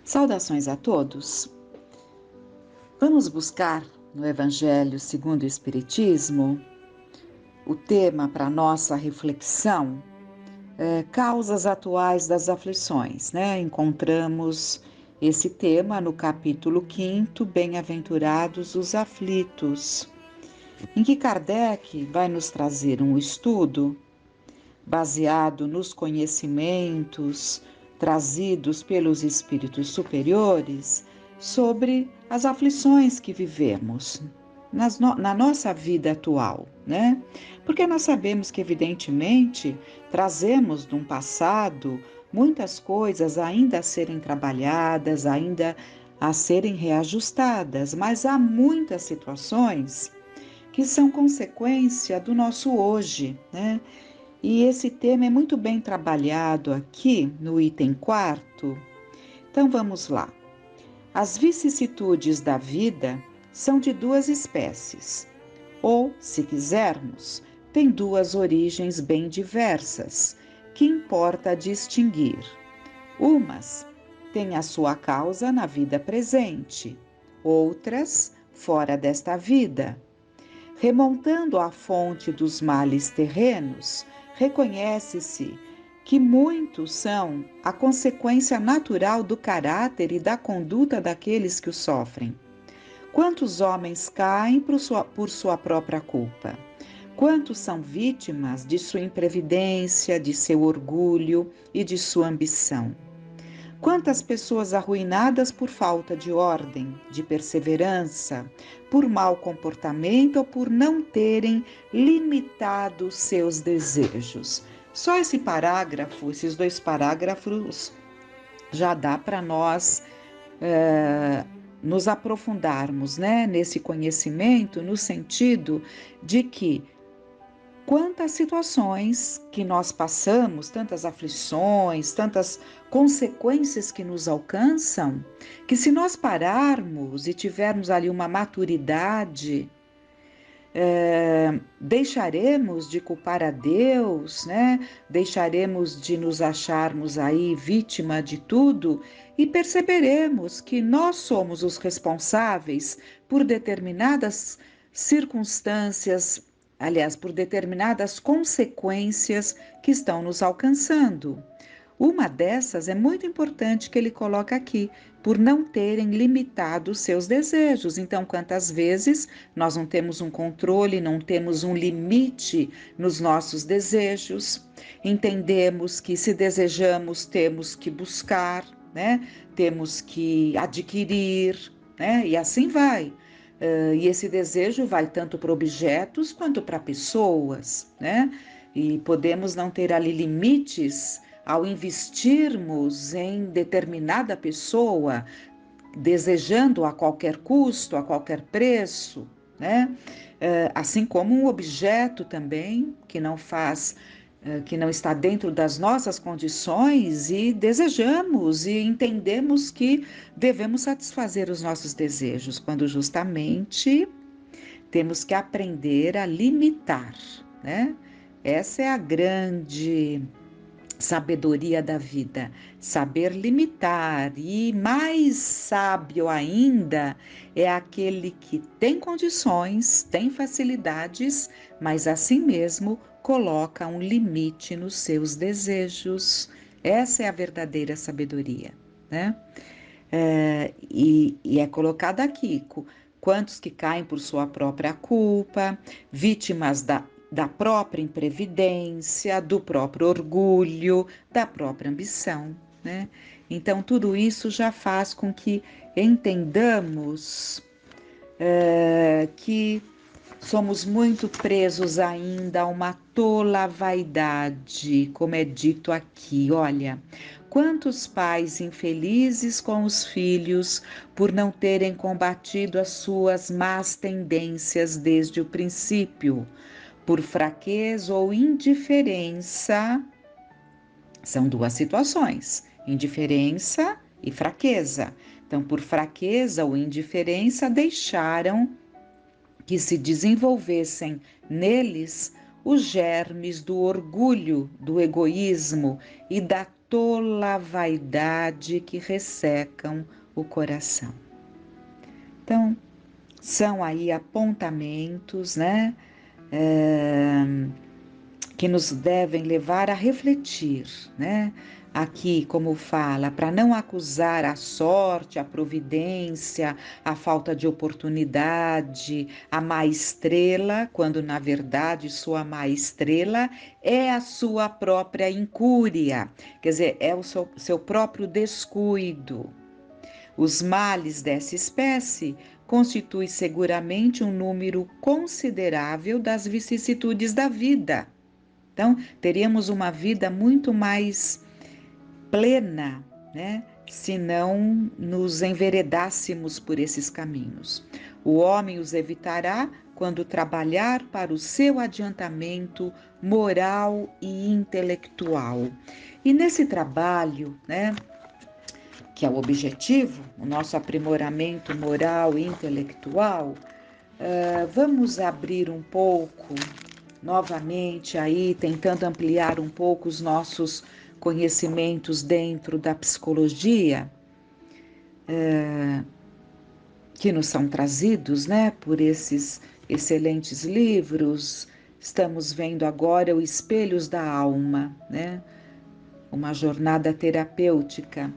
Saudações a todos. Vamos buscar no Evangelho segundo o Espiritismo o tema para nossa reflexão, causas atuais das aflições, né? Encontramos esse tema no capítulo 5º, Bem-aventurados os aflitos, em que Kardec vai nos trazer um estudo baseado nos conhecimentos trazidos pelos espíritos superiores sobre as aflições que vivemos na nossa vida atual, né? Porque nós sabemos que, evidentemente, trazemos de um passado muitas coisas ainda a serem trabalhadas, ainda a serem reajustadas, mas há muitas situações que são consequência do nosso hoje, né? E esse tema é muito bem trabalhado aqui no item 4º. Então vamos lá. As vicissitudes da vida são de duas espécies, ou, se quisermos, têm duas origens bem diversas, que importa distinguir. Umas têm a sua causa na vida presente, outras fora desta vida. Remontando à fonte dos males terrenos, reconhece-se que muitos são a consequência natural do caráter e da conduta daqueles que o sofrem. Quantos homens caem por sua própria culpa? Quantos são vítimas de sua imprevidência, de seu orgulho e de sua ambição? Quantas pessoas arruinadas por falta de ordem, de perseverança, por mau comportamento ou por não terem limitado seus desejos. Só esse parágrafo, esses 2 parágrafos, já dá para nós nos aprofundarmos, né, nesse conhecimento, no sentido de que quantas situações que nós passamos, tantas aflições, tantas consequências que nos alcançam, que se nós pararmos e tivermos ali uma maturidade, deixaremos de culpar a Deus, né? Deixaremos de nos acharmos aí vítima de tudo e perceberemos que nós somos os responsáveis por determinadas circunstâncias, aliás, por determinadas consequências que estão nos alcançando. Uma dessas é muito importante que ele coloca aqui, por não terem limitado os seus desejos. Então, quantas vezes nós não temos um controle, não temos um limite nos nossos desejos, entendemos que se desejamos temos que buscar, né? Temos que adquirir, né? E assim vai. E esse desejo vai tanto para objetos quanto para pessoas, né? E podemos não ter ali limites ao investirmos em determinada pessoa, desejando a qualquer custo, a qualquer preço, né? Assim como um objeto também que não está dentro das nossas condições e desejamos e entendemos que devemos satisfazer os nossos desejos, quando justamente temos que aprender a limitar, né? Essa é a grande sabedoria da vida, saber limitar, e mais sábio ainda é aquele que tem condições, tem facilidades, mas assim mesmo coloca um limite nos seus desejos. Essa é a verdadeira sabedoria, né? E é colocado aqui, quantos que caem por sua própria culpa, vítimas da própria imprevidência, do próprio orgulho, da própria ambição, né? Então, tudo isso já faz com que entendamos que somos muito presos ainda a uma tola vaidade, como é dito aqui. Olha, quantos pais infelizes com os filhos por não terem combatido as suas más tendências desde o princípio, por fraqueza ou indiferença. São duas situações, indiferença e fraqueza. Então, por fraqueza ou indiferença, deixaram que se desenvolvessem neles os germes do orgulho, do egoísmo e da tola vaidade que ressecam o coração. Então, são aí apontamentos, né, que nos devem levar a refletir, né? Aqui, como fala, para não acusar a sorte, a providência, a falta de oportunidade, a má estrela, quando na verdade sua má estrela é a sua própria incúria, quer dizer, é o seu próprio descuido. Os males dessa espécie constituem seguramente um número considerável das vicissitudes da vida. Então, teríamos uma vida muito mais plena, né, se não nos enveredássemos por esses caminhos. O homem os evitará quando trabalhar para o seu adiantamento moral e intelectual. E nesse trabalho, né, que é o objetivo, o nosso aprimoramento moral e intelectual, vamos abrir um pouco, novamente aí, tentando ampliar um pouco os nossos conhecimentos dentro da psicologia, que nos são trazidos, né, por esses excelentes livros. Estamos vendo agora o Espelhos da Alma, né, uma jornada terapêutica.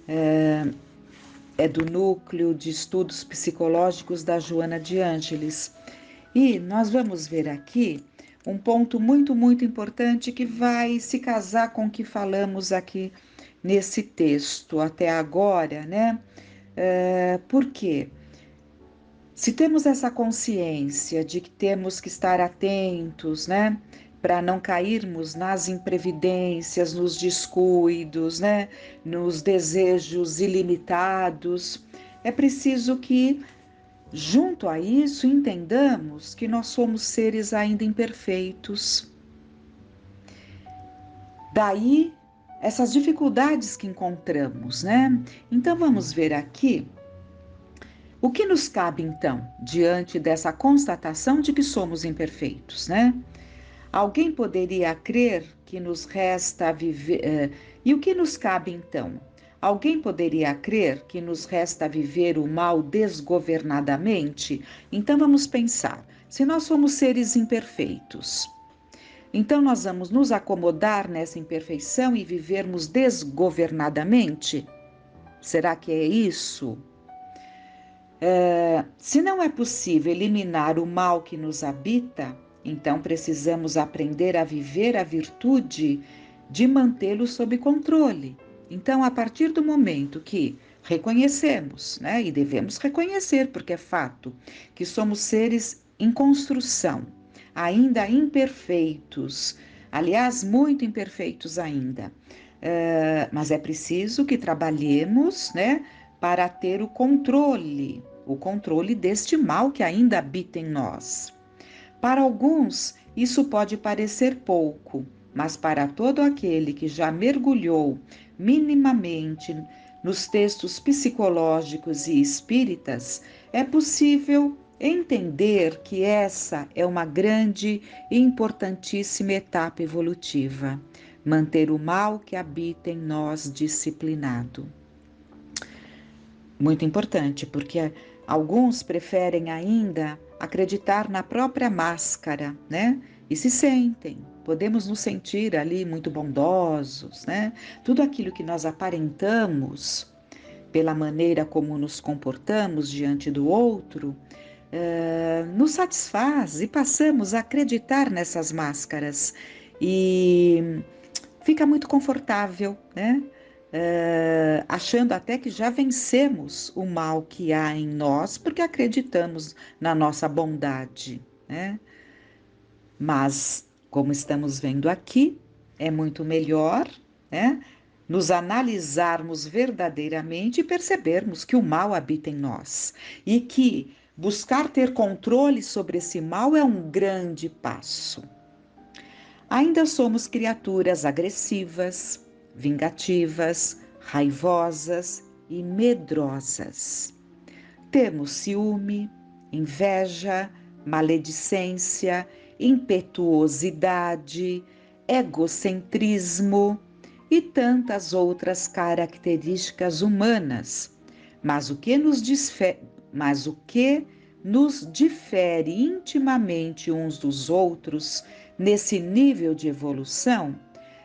É do Núcleo de Estudos Psicológicos da Joana de Ângeles. E nós vamos ver aqui um ponto muito importante que vai se casar com o que falamos aqui nesse texto até agora, né? Por quê? Se temos essa consciência de que temos que estar atentos, né? Para não cairmos nas imprevidências, nos descuidos, né? Nos desejos ilimitados, é preciso que, junto a isso, entendamos que nós somos seres ainda imperfeitos. Daí, essas dificuldades que encontramos, né? Então, vamos ver aqui o que nos cabe, então, diante dessa constatação de que somos imperfeitos, né? Alguém poderia crer que nos resta viver... E o que nos cabe, então? Alguém poderia crer que nos resta viver o mal desgovernadamente? Então vamos pensar, se nós somos seres imperfeitos, então nós vamos nos acomodar nessa imperfeição e vivermos desgovernadamente? Será que é isso? Se não é possível eliminar o mal que nos habita, então precisamos aprender a viver a virtude de mantê-lo sob controle. Então, a partir do momento que reconhecemos, né, e devemos reconhecer, porque é fato, que somos seres em construção, ainda imperfeitos, aliás, muito imperfeitos ainda, mas é preciso que trabalhemos, né, para ter o controle deste mal que ainda habita em nós. Para alguns, isso pode parecer pouco, mas para todo aquele que já mergulhou minimamente nos textos psicológicos e espíritas, é possível entender que essa é uma grande e importantíssima etapa evolutiva, manter o mal que habita em nós disciplinado. Muito importante, porque alguns preferem ainda acreditar na própria máscara, né? E se sentem, podemos nos sentir ali muito bondosos, né? Tudo aquilo que nós aparentamos pela maneira como nos comportamos diante do outro, nos satisfaz e passamos a acreditar nessas máscaras e fica muito confortável, né? Achando até que já vencemos o mal que há em nós, porque acreditamos na nossa bondade, né? Mas, como estamos vendo aqui, é muito melhor, né, nos analisarmos verdadeiramente e percebermos que o mal habita em nós e que buscar ter controle sobre esse mal é um grande passo. Ainda somos criaturas agressivas, vingativas, raivosas e medrosas. Temos ciúme, inveja, maledicência impetuosidade, egocentrismo e tantas outras características humanas. Mas o que nos difere intimamente uns dos outros nesse nível de evolução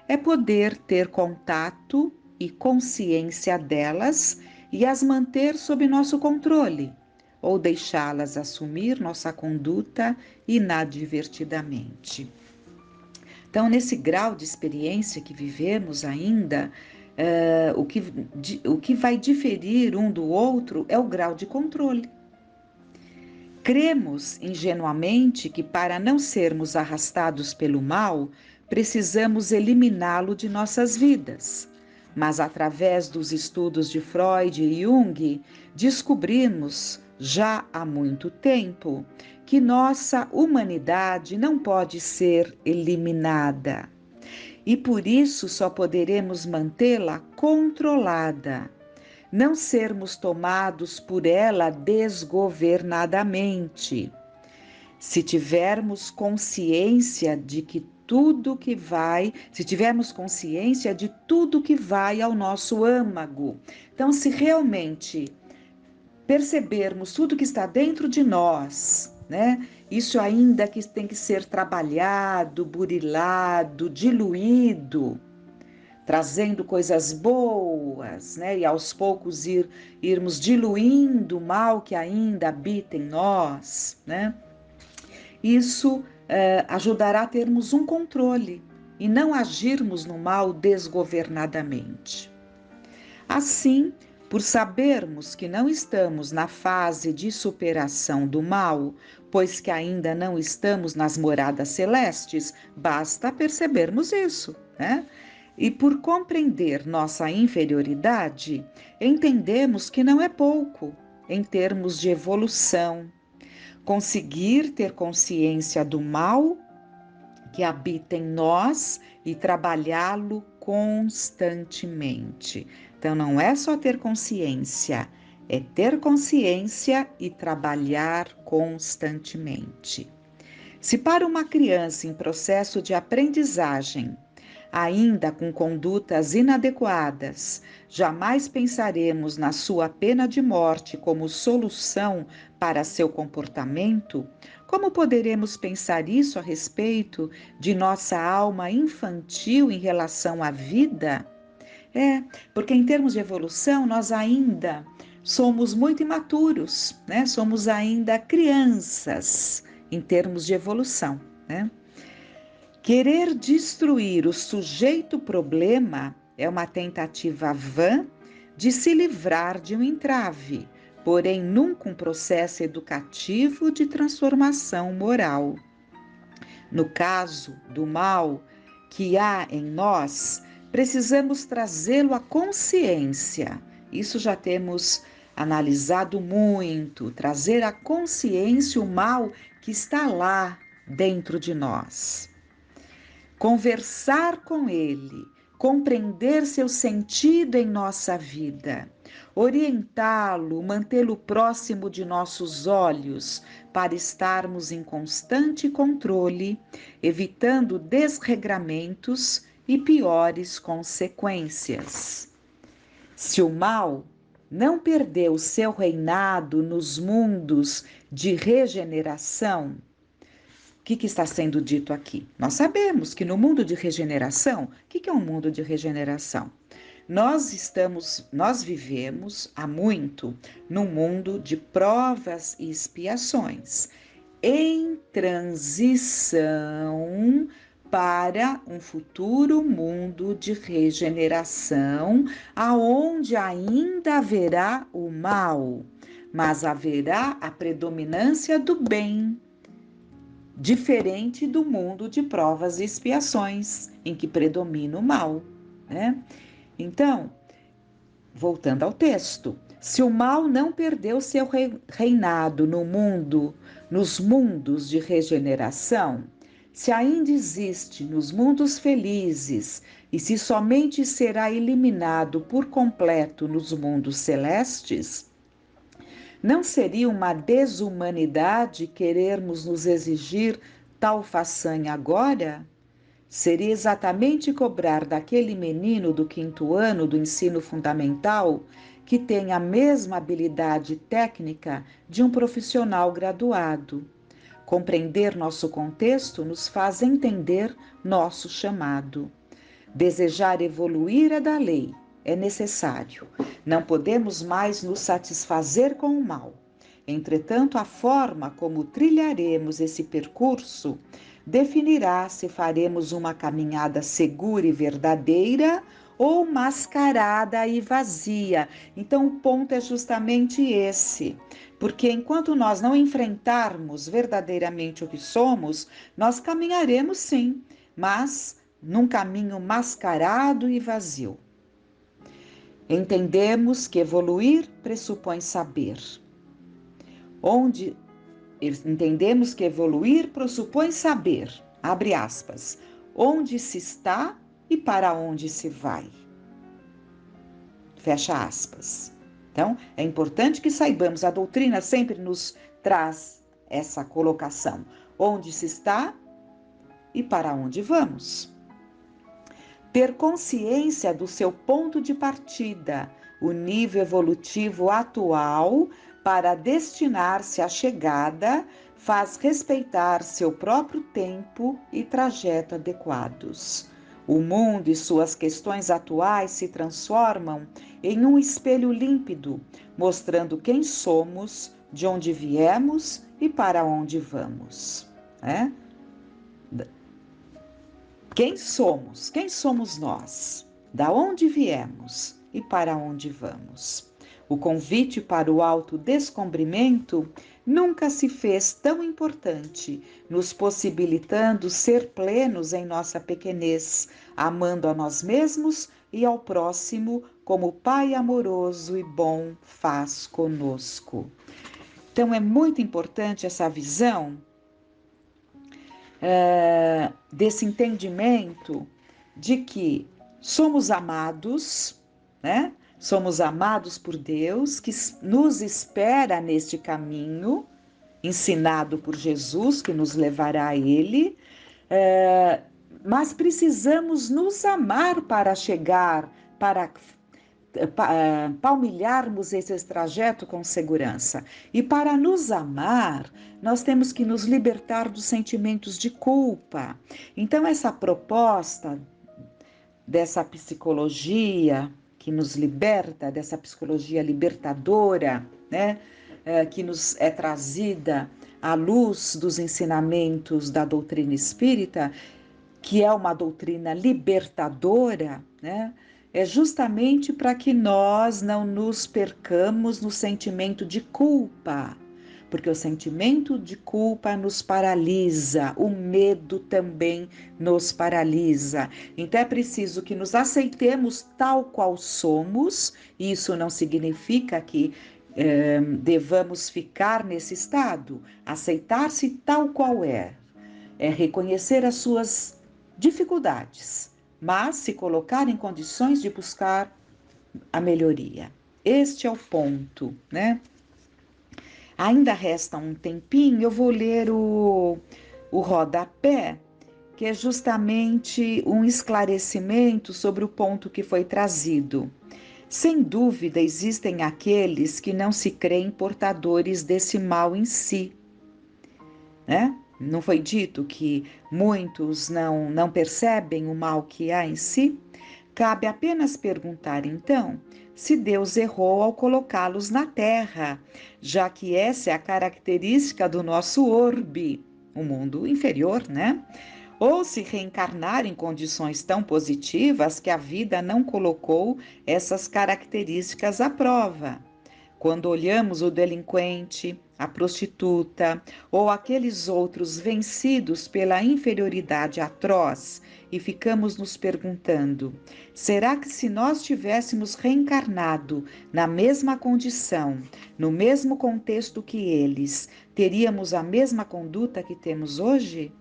é poder ter contato e consciência delas e as manter sob nosso controle, ou deixá-las assumir nossa conduta inadvertidamente. Então, nesse grau de experiência que vivemos ainda, o que vai diferir um do outro é o grau de controle. Cremos ingenuamente que para não sermos arrastados pelo mal, precisamos eliminá-lo de nossas vidas. Mas através dos estudos de Freud e Jung, descobrimos já há muito tempo que nossa humanidade não pode ser eliminada. E por isso só poderemos mantê-la controlada, não sermos tomados por ela desgovernadamente. Se tivermos consciência de tudo que vai ao nosso âmago. Então, se realmente percebermos tudo que está dentro de nós, né? Isso ainda que tem que ser trabalhado, burilado, diluído, trazendo coisas boas, né? E aos poucos irmos diluindo o mal que ainda habita em nós, né? Isso ajudará a termos um controle e não agirmos no mal desgovernadamente. Assim, por sabermos que não estamos na fase de superação do mal, pois que ainda não estamos nas moradas celestes, basta percebermos isso, né? E por compreender nossa inferioridade, entendemos que não é pouco em termos de evolução. Conseguir ter consciência do mal que habita em nós e trabalhá-lo constantemente. Então, não é só ter consciência, é ter consciência e trabalhar constantemente. Se para uma criança em processo de aprendizagem, ainda com condutas inadequadas, jamais pensaremos na sua pena de morte como solução para seu comportamento, como poderemos pensar isso a respeito de nossa alma infantil em relação à vida? Porque em termos de evolução, nós ainda somos muito imaturos, né? Somos ainda crianças em termos de evolução, né? Querer destruir o sujeito problema é uma tentativa vã de se livrar de um entrave, porém nunca um processo educativo de transformação moral. No caso do mal que há em nós, precisamos trazê-lo à consciência. Isso já temos analisado muito, trazer à consciência o mal que está lá dentro de nós. Conversar com ele, compreender seu sentido em nossa vida, orientá-lo, mantê-lo próximo de nossos olhos, para estarmos em constante controle, evitando desregramentos e piores consequências. Se o mal não perdeu seu reinado nos mundos de regeneração, o que está sendo dito aqui? Nós sabemos que no mundo de regeneração, o que é um mundo de regeneração? Nós vivemos há muito num mundo de provas e expiações, em transição para um futuro mundo de regeneração, aonde ainda haverá o mal, mas haverá a predominância do bem, diferente do mundo de provas e expiações, em que predomina o mal, né? Então, voltando ao texto, se o mal não perdeu seu reinado nos mundos de regeneração, se ainda existe nos mundos felizes e se somente será eliminado por completo nos mundos celestes, não seria uma desumanidade querermos nos exigir tal façanha agora? Seria exatamente cobrar daquele menino do 5º ano do ensino fundamental que tem a mesma habilidade técnica de um profissional graduado. Compreender nosso contexto nos faz entender nosso chamado. Desejar evoluir é da lei, é necessário. Não podemos mais nos satisfazer com o mal. Entretanto, a forma como trilharemos esse percurso definirá se faremos uma caminhada segura e verdadeira ou mascarada e vazia. Então, o ponto é justamente esse. Porque enquanto nós não enfrentarmos verdadeiramente o que somos, nós caminharemos sim, mas num caminho mascarado e vazio. Entendemos que evoluir pressupõe saber. Entendemos que evoluir pressupõe saber, abre aspas, onde se está e para onde se vai. Fecha aspas. Então, é importante que saibamos, a doutrina sempre nos traz essa colocação, onde se está e para onde vamos. Ter consciência do seu ponto de partida, o nível evolutivo atual, para destinar-se à chegada, faz respeitar seu próprio tempo e trajeto adequados. O mundo e suas questões atuais se transformam em um espelho límpido, mostrando quem somos, de onde viemos e para onde vamos. Quem somos? Quem somos nós? Da onde viemos e para onde vamos? O convite para o autodescobrimento nunca se fez tão importante, nos possibilitando ser plenos em nossa pequenez, amando a nós mesmos e ao próximo como o Pai amoroso e bom faz conosco. Então é muito importante essa visão desse entendimento de que somos amados, né? Somos amados por Deus, que nos espera neste caminho, ensinado por Jesus, que nos levará a Ele, mas precisamos nos amar para chegar, para palmilharmos esse trajeto com segurança. E para nos amar, nós temos que nos libertar dos sentimentos de culpa. Então, essa proposta dessa psicologia que nos liberta, dessa psicologia libertadora, né, que nos é trazida à luz dos ensinamentos da doutrina espírita, que é uma doutrina libertadora, né, é justamente para que nós não nos percamos no sentimento de culpa, porque o sentimento de culpa nos paralisa, o medo também nos paralisa. Então é preciso que nos aceitemos tal qual somos, e isso não significa que devamos ficar nesse estado. Aceitar-se tal qual é reconhecer as suas dificuldades, mas se colocar em condições de buscar a melhoria. Este é o ponto, né? Ainda resta um tempinho, eu vou ler o rodapé, que é justamente um esclarecimento sobre o ponto que foi trazido. Sem dúvida, existem aqueles que não se creem portadores desse mal em si, né? Não foi dito que muitos não percebem o mal que há em si? Cabe apenas perguntar, então, se Deus errou ao colocá-los na Terra, já que essa é a característica do nosso orbe, o mundo inferior, né? Ou se reencarnar em condições tão positivas que a vida não colocou essas características à prova. Quando olhamos o delinquente, a prostituta ou aqueles outros vencidos pela inferioridade atroz e ficamos nos perguntando: será que se nós tivéssemos reencarnado na mesma condição, no mesmo contexto que eles, teríamos a mesma conduta que temos hoje?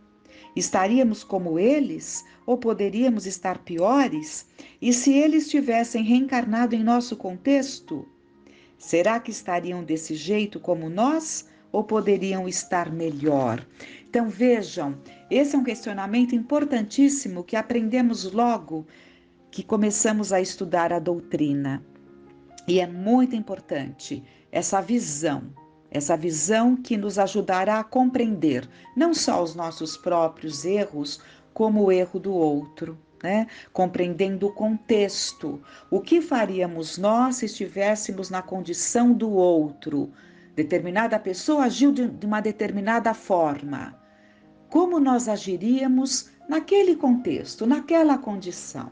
Estaríamos como eles ou poderíamos estar piores? E se eles tivessem reencarnado em nosso contexto? Será que estariam desse jeito como nós ou poderiam estar melhor? Então vejam, esse é um questionamento importantíssimo que aprendemos logo que começamos a estudar a doutrina. E é muito importante essa visão que nos ajudará a compreender não só os nossos próprios erros, como o erro do outro, né? Compreendendo o contexto. O que faríamos nós se estivéssemos na condição do outro? Determinada pessoa agiu de uma determinada forma. Como nós agiríamos naquele contexto, naquela condição?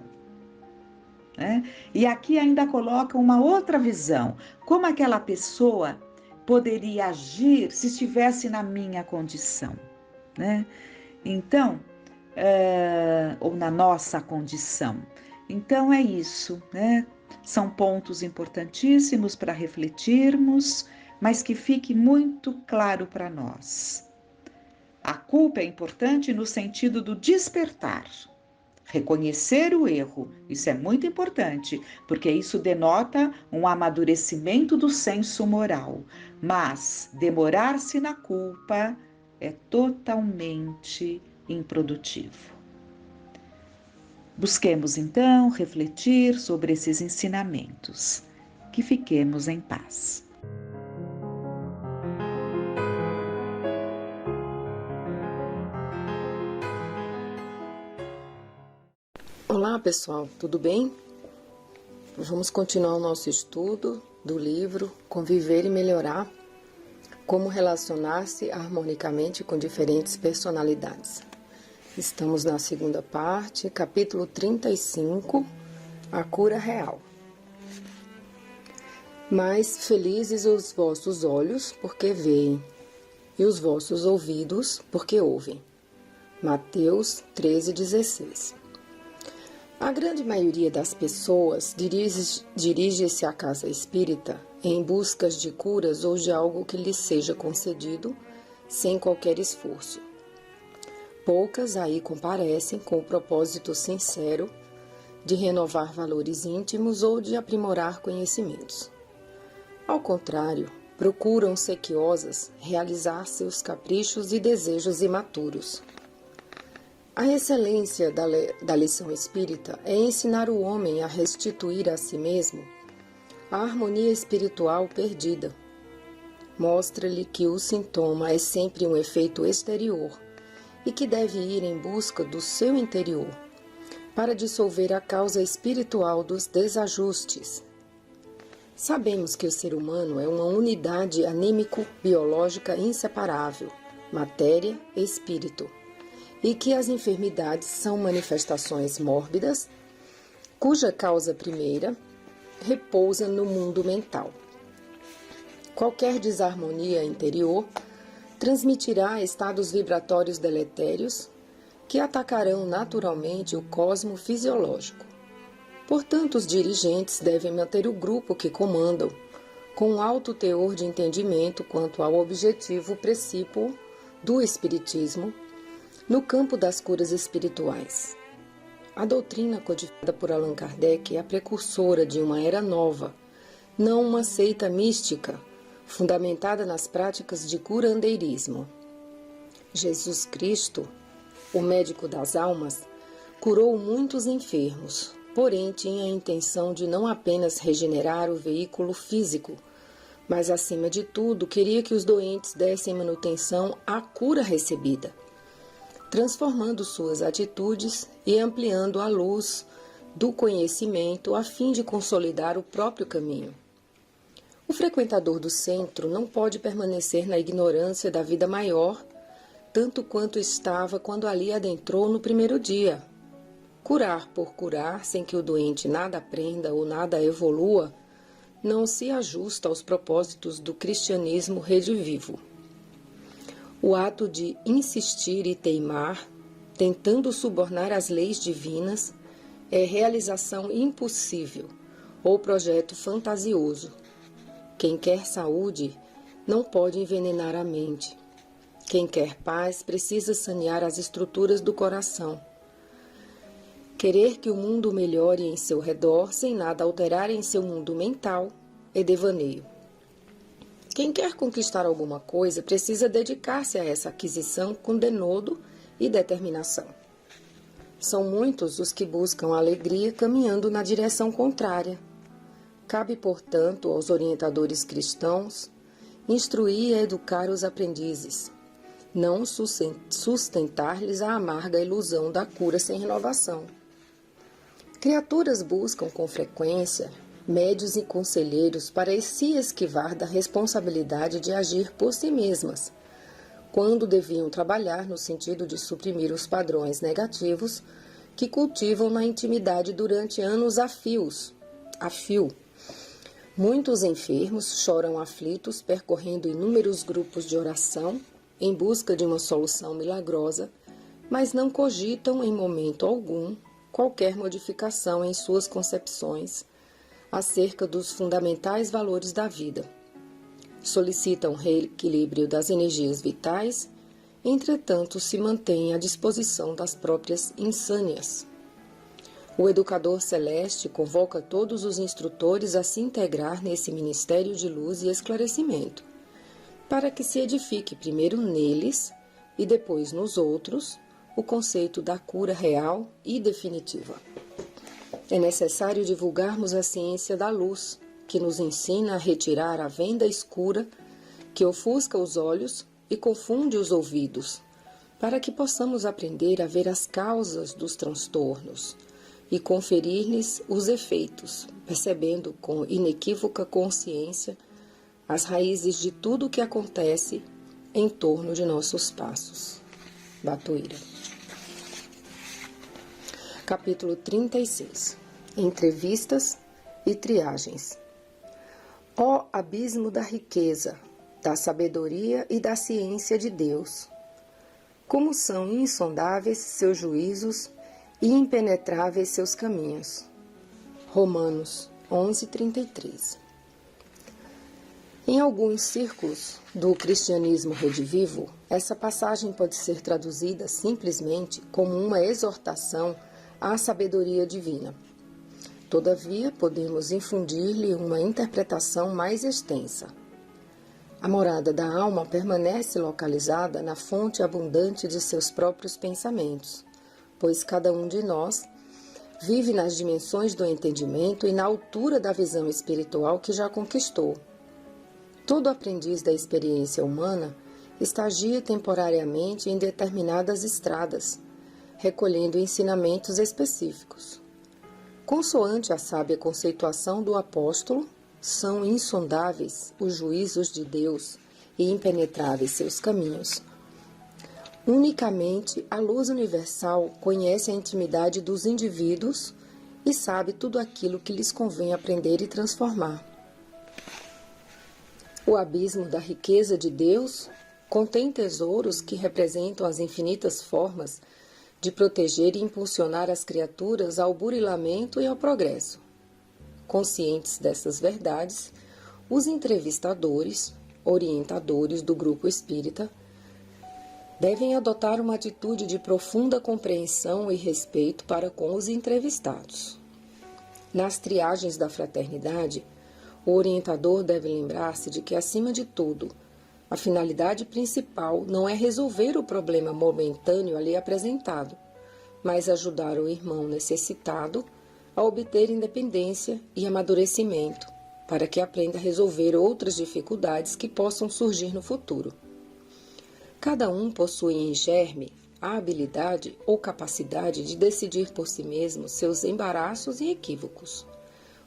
Né? E aqui ainda coloca uma outra visão, como aquela pessoa poderia agir se estivesse na minha condição, né? Então, ou na nossa condição. Então é isso, né? São pontos importantíssimos para refletirmos, mas que fique muito claro para nós. A culpa é importante no sentido do despertar. Reconhecer o erro, isso é muito importante, porque isso denota um amadurecimento do senso moral. Mas demorar-se na culpa é totalmente improdutivo. Busquemos então refletir sobre esses ensinamentos. Que fiquemos em paz. Olá pessoal, tudo bem? Vamos continuar o nosso estudo do livro Conviver e Melhorar, como relacionar-se harmonicamente com diferentes personalidades. Estamos na segunda parte, capítulo 35, a cura real. Mas felizes os vossos olhos, porque veem, e os vossos ouvidos, porque ouvem. Mateus 13,16. A grande maioria das pessoas dirige-se à casa espírita em busca de curas ou de algo que lhes seja concedido sem qualquer esforço. Poucas aí comparecem com o propósito sincero de renovar valores íntimos ou de aprimorar conhecimentos. Ao contrário, procuram sequiosas realizar seus caprichos e desejos imaturos. A excelência da lição espírita é ensinar o homem a restituir a si mesmo a harmonia espiritual perdida. Mostra-lhe que o sintoma é sempre um efeito exterior e que deve ir em busca do seu interior para dissolver a causa espiritual dos desajustes. Sabemos que o ser humano é uma unidade anímico-biológica inseparável, matéria e espírito, e que as enfermidades são manifestações mórbidas, cuja causa primeira repousa no mundo mental. Qualquer desarmonia interior transmitirá estados vibratórios deletérios que atacarão naturalmente o cosmo fisiológico. Portanto, os dirigentes devem manter o grupo que comandam com um alto teor de entendimento quanto ao objetivo precípuo do espiritismo no campo das curas espirituais. A doutrina codificada por Allan Kardec é a precursora de uma era nova, não uma seita mística, fundamentada nas práticas de curandeirismo. Jesus Cristo, o médico das almas, curou muitos enfermos, porém tinha a intenção de não apenas regenerar o veículo físico, mas, acima de tudo, queria que os doentes dessem manutenção à cura recebida, transformando suas atitudes e ampliando a luz do conhecimento a fim de consolidar o próprio caminho. O frequentador do centro não pode permanecer na ignorância da vida maior, tanto quanto estava quando ali adentrou no primeiro dia. Curar por curar, sem que o doente nada aprenda ou nada evolua, não se ajusta aos propósitos do cristianismo redivivo. O ato de insistir e teimar, tentando subornar as leis divinas, é realização impossível ou projeto fantasioso. Quem quer saúde não pode envenenar a mente. Quem quer paz precisa sanear as estruturas do coração. Querer que o mundo melhore em seu redor sem nada alterar em seu mundo mental é devaneio. Quem quer conquistar alguma coisa precisa dedicar-se a essa aquisição com denodo e determinação. São muitos os que buscam a alegria caminhando na direção contrária. Cabe, portanto, aos orientadores cristãos instruir e educar os aprendizes, não sustentar-lhes a amarga ilusão da cura sem renovação. Criaturas buscam com frequência médios e conselheiros para se esquivar da responsabilidade de agir por si mesmas, quando deviam trabalhar no sentido de suprimir os padrões negativos que cultivam na intimidade durante anos a fio. Muitos enfermos choram aflitos percorrendo inúmeros grupos de oração em busca de uma solução milagrosa, mas não cogitam em momento algum qualquer modificação em suas concepções acerca dos fundamentais valores da vida. Solicitam reequilíbrio das energias vitais, entretanto se mantêm à disposição das próprias insânias. O educador celeste convoca todos os instrutores a se integrar nesse ministério de luz e esclarecimento, para que se edifique primeiro neles e depois nos outros o conceito da cura real e definitiva. É necessário divulgarmos a ciência da luz, que nos ensina a retirar a venda escura que ofusca os olhos e confunde os ouvidos, para que possamos aprender a ver as causas dos transtornos e conferir-lhes os efeitos, percebendo com inequívoca consciência as raízes de tudo o que acontece em torno de nossos passos. Batuíra. Capítulo 36. Entrevistas e triagens. Ó abismo da riqueza, da sabedoria e da ciência de Deus! Como são insondáveis seus juízos e impenetráveis seus caminhos. Romanos 11:33. Em alguns círculos do cristianismo redivivo, essa passagem pode ser traduzida simplesmente como uma exortação à sabedoria divina. Todavia, podemos infundir-lhe uma interpretação mais extensa. A morada da alma permanece localizada na fonte abundante de seus próprios pensamentos, pois cada um de nós vive nas dimensões do entendimento e na altura da visão espiritual que já conquistou. Todo aprendiz da experiência humana estagia temporariamente em determinadas estradas, recolhendo ensinamentos específicos. Consoante a sábia conceituação do apóstolo, são insondáveis os juízos de Deus e impenetráveis seus caminhos. Unicamente a luz universal conhece a intimidade dos indivíduos e sabe tudo aquilo que lhes convém aprender e transformar. O abismo da riqueza de Deus contém tesouros que representam as infinitas formas de proteger e impulsionar as criaturas ao burilamento e ao progresso. Conscientes dessas verdades, os entrevistadores, orientadores do grupo espírita, devem adotar uma atitude de profunda compreensão e respeito para com os entrevistados. Nas triagens da fraternidade, o orientador deve lembrar-se de que, acima de tudo, a finalidade principal não é resolver o problema momentâneo ali apresentado, mas ajudar o irmão necessitado a obter independência e amadurecimento, para que aprenda a resolver outras dificuldades que possam surgir no futuro. Cada um possui em germe a habilidade ou capacidade de decidir por si mesmo seus embaraços e equívocos.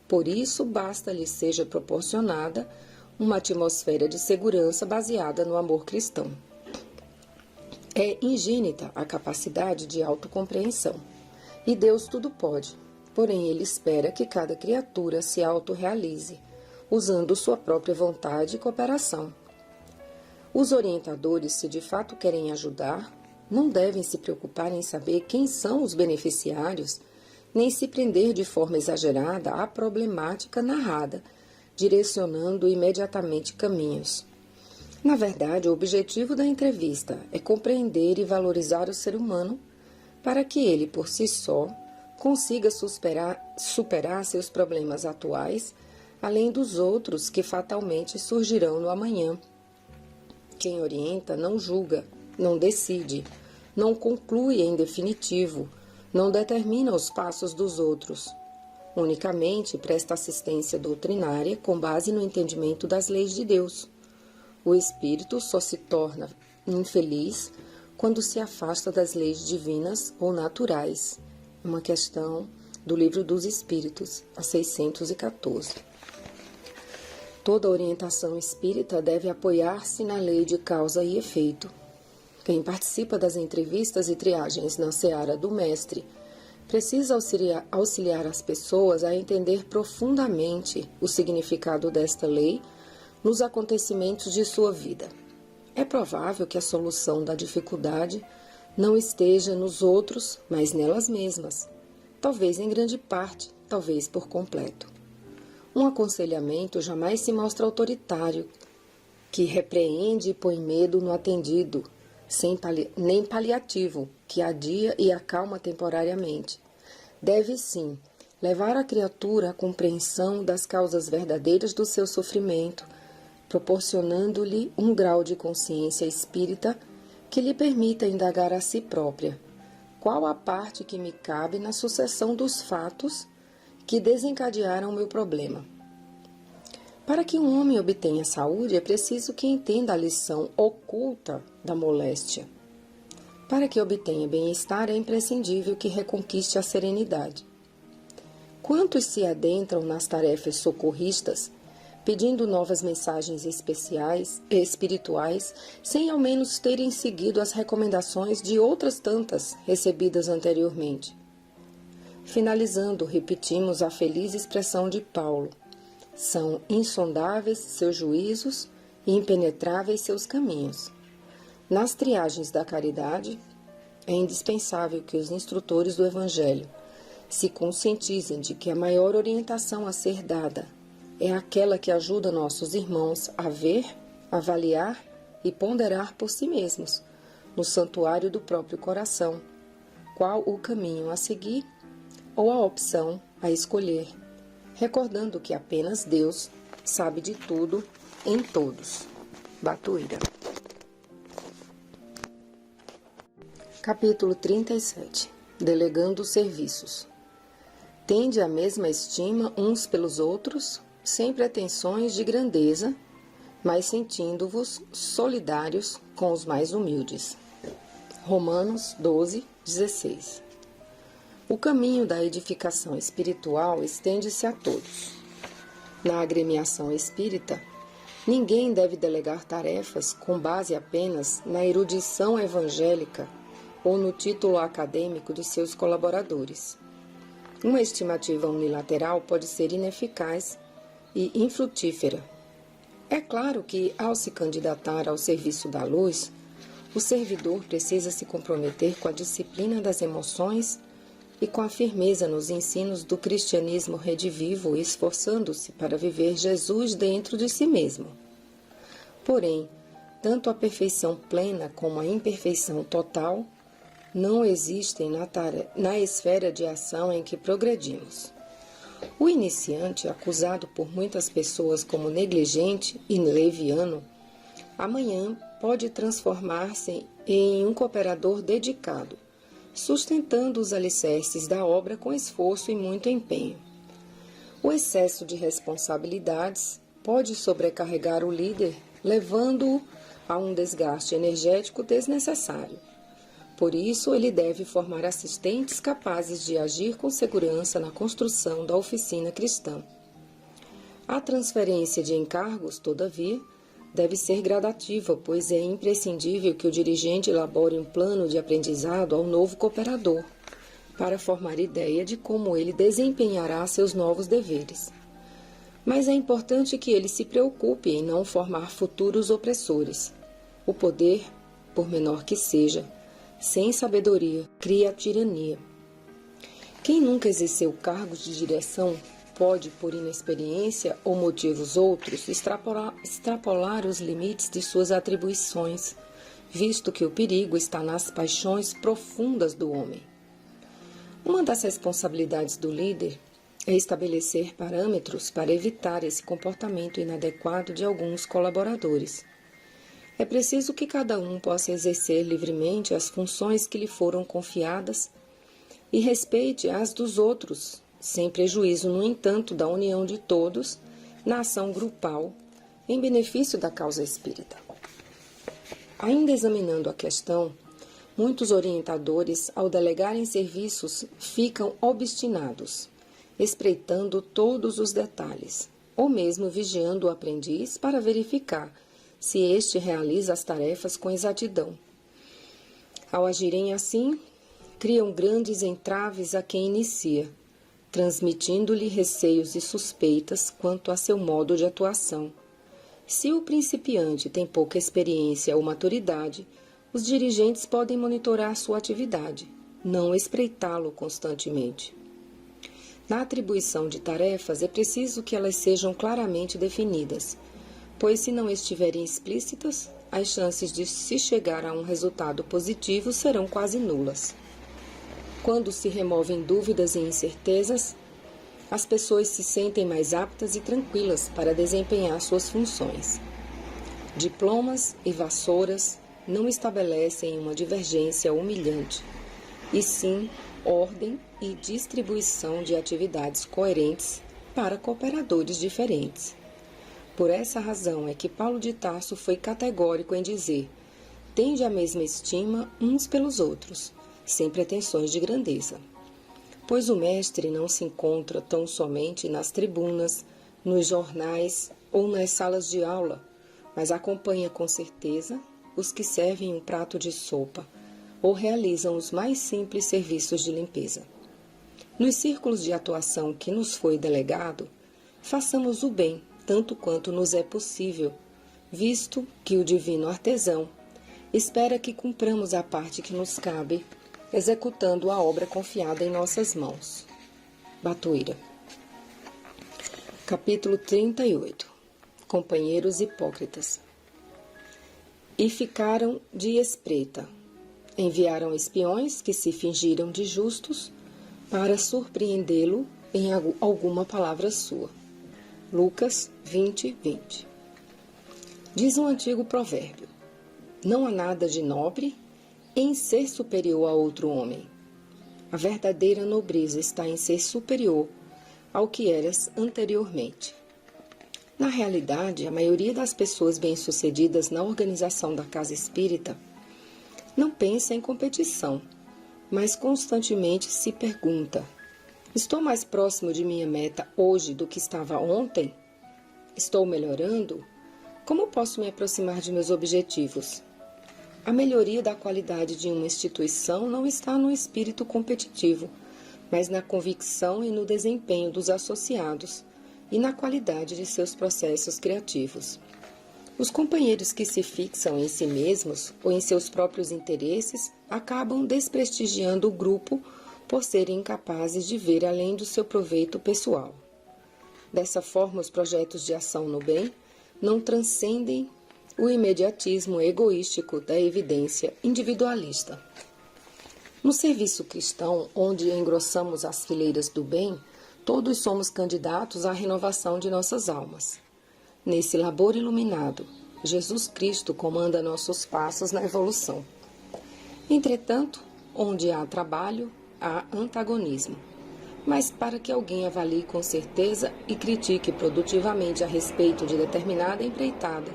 Por isso, basta-lhe seja proporcionada uma atmosfera de segurança baseada no amor cristão. É ingênita a capacidade de autocompreensão, e Deus tudo pode, porém Ele espera que cada criatura se autorrealize, usando sua própria vontade e cooperação. Os orientadores, se de fato querem ajudar, não devem se preocupar em saber quem são os beneficiários, nem se prender de forma exagerada à problemática narrada, direcionando imediatamente caminhos. Na verdade, o objetivo da entrevista é compreender e valorizar o ser humano para que ele, por si só, consiga superar seus problemas atuais, além dos outros que fatalmente surgirão no amanhã. Quem orienta não julga, não decide, não conclui em definitivo, não determina os passos dos outros. Unicamente presta assistência doutrinária com base no entendimento das leis de Deus. O espírito só se torna infeliz quando se afasta das leis divinas ou naturais. Uma questão do Livro dos Espíritos, a 614. Toda orientação espírita deve apoiar-se na lei de causa e efeito. Quem participa das entrevistas e triagens na seara do mestre precisa auxiliar as pessoas a entender profundamente o significado desta lei nos acontecimentos de sua vida. É provável que a solução da dificuldade não esteja nos outros, mas nelas mesmas. Talvez em grande parte, talvez por completo. Um aconselhamento jamais se mostra autoritário, que repreende e põe medo no atendido, nem paliativo, que adia e acalma temporariamente. Deve, sim, levar a criatura à compreensão das causas verdadeiras do seu sofrimento, proporcionando-lhe um grau de consciência espírita que lhe permita indagar a si própria: qual a parte que me cabe na sucessão dos fatos que desencadearam o meu problema? Para que um homem obtenha saúde, é preciso que entenda a lição oculta da moléstia. Para que obtenha bem-estar, é imprescindível que reconquiste a serenidade. Quantos se adentram nas tarefas socorristas, pedindo novas mensagens espirituais, sem ao menos terem seguido as recomendações de outras tantas recebidas anteriormente? Finalizando, repetimos a feliz expressão de Paulo: são insondáveis seus juízos e impenetráveis seus caminhos. Nas triagens da caridade, é indispensável que os instrutores do Evangelho se conscientizem de que a maior orientação a ser dada é aquela que ajuda nossos irmãos a ver, avaliar e ponderar por si mesmos, no santuário do próprio coração, qual o caminho a seguir ou a opção a escolher, recordando que apenas Deus sabe de tudo em todos. Batuíra. Capítulo 37. Delegando serviços. Tende a mesma estima uns pelos outros, sem pretensões de grandeza, mas sentindo-vos solidários com os mais humildes. Romanos 12, 16. O caminho da edificação espiritual estende-se a todos. Na agremiação espírita, ninguém deve delegar tarefas com base apenas na erudição evangélica ou no título acadêmico de seus colaboradores. Uma estimativa unilateral pode ser ineficaz e infrutífera. É claro que, ao se candidatar ao serviço da luz, o servidor precisa se comprometer com a disciplina das emoções e com a firmeza nos ensinos do cristianismo redivivo, esforçando-se para viver Jesus dentro de si mesmo. Porém, tanto a perfeição plena como a imperfeição total não existem na esfera de ação em que progredimos. O iniciante, acusado por muitas pessoas como negligente e leviano, amanhã pode transformar-se em um cooperador dedicado, sustentando os alicerces da obra com esforço e muito empenho. O excesso de responsabilidades pode sobrecarregar o líder, levando-o a um desgaste energético desnecessário. Por isso, ele deve formar assistentes capazes de agir com segurança na construção da oficina cristã. A transferência de encargos, todavia, deve ser gradativa, pois é imprescindível que o dirigente elabore um plano de aprendizado ao novo cooperador, para formar ideia de como ele desempenhará seus novos deveres. Mas é importante que ele se preocupe em não formar futuros opressores. O poder, por menor que seja, sem sabedoria, cria a tirania. Quem nunca exerceu cargos de direção pode, por inexperiência ou motivos outros, extrapolar os limites de suas atribuições, visto que o perigo está nas paixões profundas do homem. Uma das responsabilidades do líder é estabelecer parâmetros para evitar esse comportamento inadequado de alguns colaboradores. É preciso que cada um possa exercer livremente as funções que lhe foram confiadas e respeite as dos outros, sem prejuízo, no entanto, da união de todos na ação grupal em benefício da causa espírita. Ainda examinando a questão, muitos orientadores, ao delegarem serviços, ficam obstinados, espreitando todos os detalhes, ou mesmo vigiando o aprendiz para verificar se este realiza as tarefas com exatidão. Ao agirem assim, criam grandes entraves a quem inicia, transmitindo-lhe receios e suspeitas quanto a seu modo de atuação. Se o principiante tem pouca experiência ou maturidade, os dirigentes podem monitorar sua atividade, não espreitá-lo constantemente. Na atribuição de tarefas, é preciso que elas sejam claramente definidas, pois se não estiverem explícitas, as chances de se chegar a um resultado positivo serão quase nulas. Quando se removem dúvidas e incertezas, as pessoas se sentem mais aptas e tranquilas para desempenhar suas funções. Diplomas e vassouras não estabelecem uma divergência humilhante, e sim ordem e distribuição de atividades coerentes para cooperadores diferentes. Por essa razão é que Paulo de Tarso foi categórico em dizer: tende a mesma estima uns pelos outros, sem pretensões de grandeza. Pois o mestre não se encontra tão somente nas tribunas, nos jornais ou nas salas de aula, mas acompanha com certeza os que servem um prato de sopa ou realizam os mais simples serviços de limpeza. Nos círculos de atuação que nos foi delegado, façamos o bem tanto quanto nos é possível, visto que o divino artesão espera que cumpramos a parte que nos cabe, executando a obra confiada em nossas mãos. Batuíra. Capítulo 38. Companheiros hipócritas. E ficaram de espreita. Enviaram espiões que se fingiram de justos para surpreendê-lo em alguma palavra sua. Lucas 20:20. Diz um antigo provérbio: não há nada de nobre em ser superior a outro homem. A verdadeira nobreza está em ser superior ao que eras anteriormente. Na realidade, a maioria das pessoas bem-sucedidas na organização da casa espírita não pensa em competição, mas constantemente se pergunta: estou mais próximo de minha meta hoje do que estava ontem? Estou melhorando? Como posso me aproximar de meus objetivos? A melhoria da qualidade de uma instituição não está no espírito competitivo, mas na convicção e no desempenho dos associados e na qualidade de seus processos criativos. Os companheiros que se fixam em si mesmos ou em seus próprios interesses acabam desprestigiando o grupo por serem incapazes de ver além do seu proveito pessoal. Dessa forma, os projetos de ação no bem não transcendem o imediatismo egoístico da evidência individualista. No serviço cristão, onde engrossamos as fileiras do bem, todos somos candidatos à renovação de nossas almas. Nesse labor iluminado, Jesus Cristo comanda nossos passos na evolução. Entretanto, onde há trabalho, há antagonismo. Mas para que alguém avalie com certeza e critique produtivamente a respeito de determinada empreitada,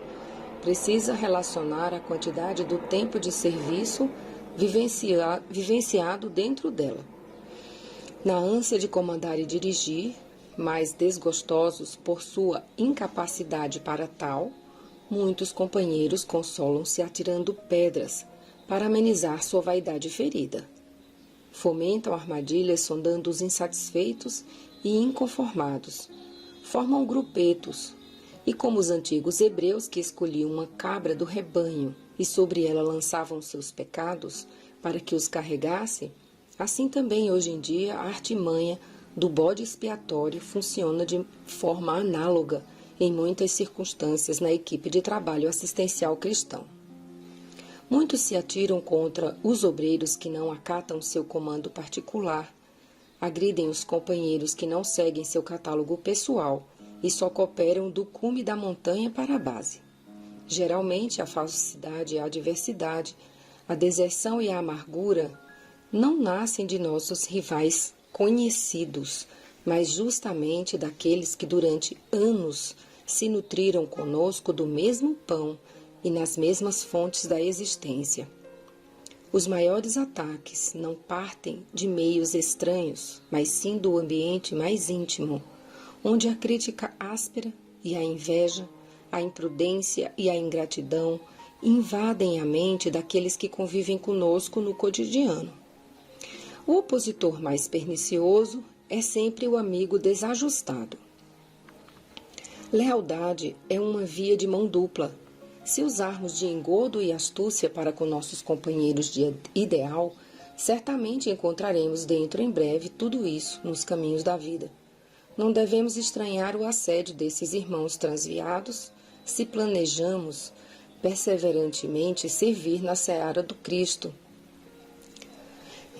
precisa relacionar a quantidade do tempo de serviço vivenciado dentro dela. Na ânsia de comandar e dirigir, mais desgostosos por sua incapacidade para tal, muitos companheiros consolam-se atirando pedras para amenizar sua vaidade ferida. Fomentam armadilhas sondando os insatisfeitos e inconformados. Formam grupetos, e como os antigos hebreus que escolhiam uma cabra do rebanho e sobre ela lançavam seus pecados para que os carregasse, assim também hoje em dia a artimanha do bode expiatório funciona de forma análoga em muitas circunstâncias na equipe de trabalho assistencial cristão. Muitos se atiram contra os obreiros que não acatam seu comando particular, agridem os companheiros que não seguem seu catálogo pessoal e só cooperam do cume da montanha para a base. Geralmente, a falsidade e a adversidade, a deserção e a amargura não nascem de nossos rivais conhecidos, mas justamente daqueles que durante anos se nutriram conosco do mesmo pão e nas mesmas fontes da existência. Os maiores ataques não partem de meios estranhos, mas sim do ambiente mais íntimo, onde a crítica áspera e a inveja, a imprudência e a ingratidão invadem a mente daqueles que convivem conosco no cotidiano. O opositor mais pernicioso é sempre o amigo desajustado. Lealdade é uma via de mão dupla. Se usarmos de engodo e astúcia para com nossos companheiros de ideal, certamente encontraremos dentro em breve tudo isso nos caminhos da vida. Não devemos estranhar o assédio desses irmãos transviados se planejamos perseverantemente servir na seara do Cristo.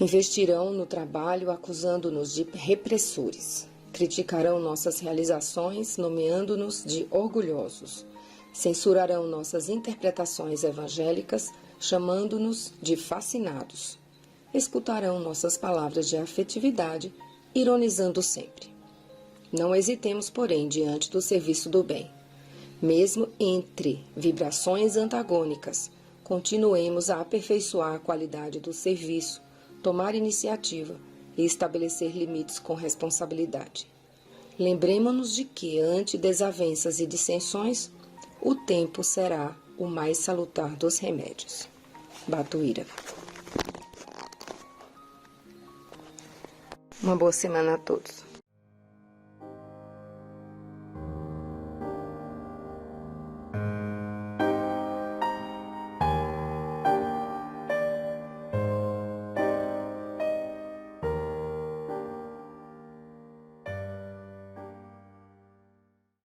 Investirão no trabalho acusando-nos de repressores. Criticarão nossas realizações, nomeando-nos de orgulhosos. Censurarão nossas interpretações evangélicas, chamando-nos de fascinados. Escutarão nossas palavras de afetividade, ironizando sempre. Não hesitemos, porém, diante do serviço do bem. Mesmo entre vibrações antagônicas, continuemos a aperfeiçoar a qualidade do serviço, tomar iniciativa e estabelecer limites com responsabilidade. Lembremo-nos de que, ante desavenças e dissensões, o tempo será o mais salutar dos remédios. Batuíra. Uma boa semana a todos.